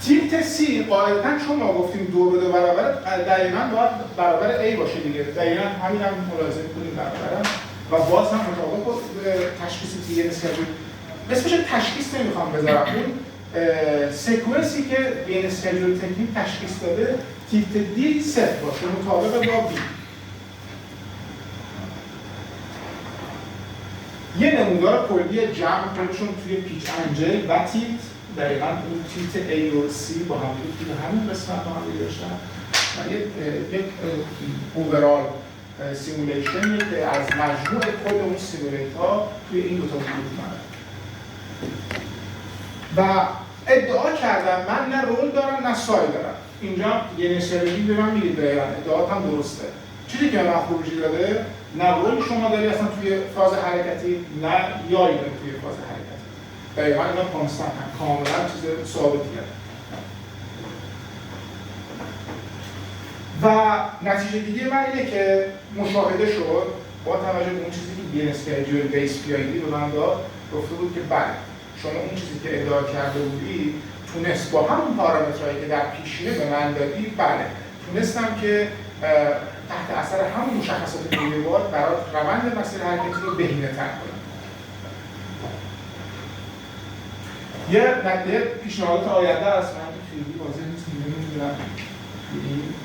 تیلت سی قاعدتاً چون ما گفتیم 2 به 2 برابر دقیقاً باید برابر A باشه دیگه. دقیقاً همین هم ملاحظه می‌کنیم برابرن و باز هم مطابق با تشخیص تی اسکیجول اسمش تشخیص نمیخوام بذارم، اون سکونسی که بین اسکیجول تکنیک تشخیص داده تیلت دی صفر باشه مطابق با B. یه نمودار کلی جمع خودشون توی پیچ انجل و تیلت دقیقاً اون تیلت A و C با هم توی همین قسمت با هم داشتن و یک اوورال سیمولیشنی که از مجموع کل اون سیمولیت ها توی این دو تا گروه اومده و ادعا کردم من نه رول دارم نه سای دارم. اینجا یه نشریگی به من میگید دقیقاً ادعات هم درسته. چیزی که من خروجی داده نه رول شما داری اصلا توی فاز حرکتی نه یایی داری توی فاز حرکتی. دقیقاً اینا کانستنت هم کاملا چیز ثابتیه. و نتیجه دیگه من اینه که مشاهده شد با توجه به اون چیزی که بی اسکیجول بیس پی آی دی به من داد گفته بود که بله شما اون چیزی که ادعا کرده بودی تونست با همون پارامترهایی که در پیشینه به من دادی بله تونستم که تحت اثر همون مشخصات بیرواد برای روند مسیر حرکتی رو بهینه‌تر کنم. یه پیشنهادات آینده است من خیلی واضح نیست نمی‌دونم.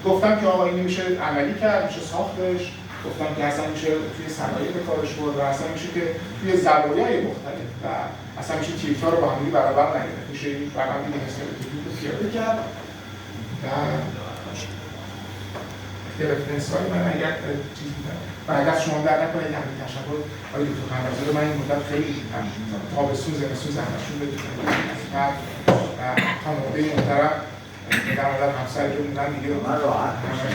گفتم که آقا این میشه عملی کرد، میشه ساختش، گفتم که اصلا میشه توی صنایع به کارش برد و اصلا میشه که توی زوایای مختلف و اصلا میشه تیلت‌ها رو با هم برابر نگرفت، میشه این روندی مثل رو پیاده کرد و رفرنس‌های من اگر چیزی دارم بعد از شما در نکنه این همین تشکر آقای دکتر خندازی رو من این مدت خیلی تابستون زمستون زحمتشون بدونم و خانواده محترم در مورد همسر جو موندن دیگه من راحت باشم